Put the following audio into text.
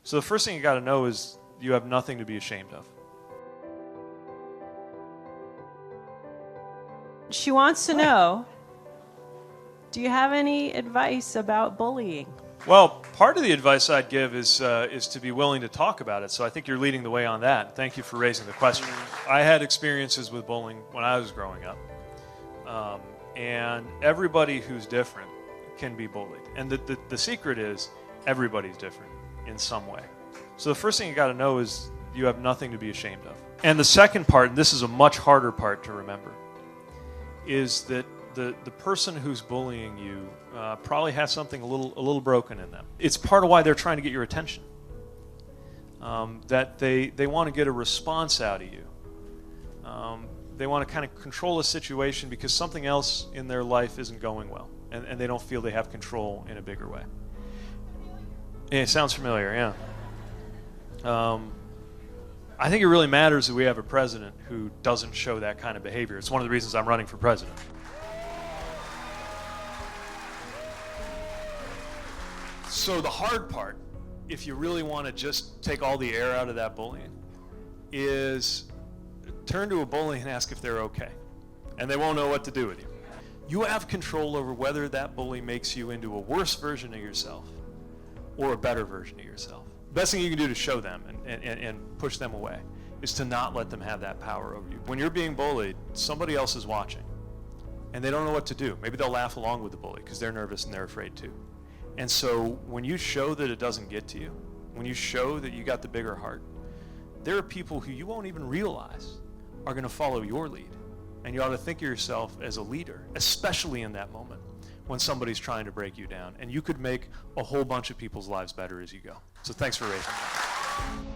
So the first thing you got to know is you have nothing to be ashamed of. She wants to know, do you have any advice about bullying? Well, part of the advice I'd give is to be willing to talk about it. So I think you're leading the way on that. Thank you for raising the question. I had experiences with bullying when I was growing up. And everybody who's different can be bullied. And the secret is everybody's different in some way. So the first thing you got to know is you have nothing to be ashamed of. And the second part, and this is a much harder part to remember, is that the person who's bullying you probably has something a little broken in them. It's part of why they're trying to get your attention. That they want to get a response out of you. They want to kind of control a situation because something else in their life isn't going well, and they don't feel they have control in a bigger way. Yeah, it sounds familiar, yeah. I think it really matters that we have a president who doesn't show that kind of behavior. It's one of the reasons I'm running for president. So the hard part, if you really want to just take all the air out of that bullying, is turn to a bully and ask if they're okay. And they won't know what to do with you. You have control over whether that bully makes you into a worse version of yourself or a better version of yourself. The best thing you can do to show them and push them away is to not let them have that power over you. When you're being bullied, somebody else is watching, and they don't know what to do. Maybe they'll laugh along with the bully because they're nervous and they're afraid too. And so when you show that it doesn't get to you, when you show that you got the bigger heart, there are people who you won't even realize are going to follow your lead. And you ought to think of yourself as a leader, especially in that moment when somebody's trying to break you down. And you could make a whole bunch of people's lives better as you go. So thanks for raising that.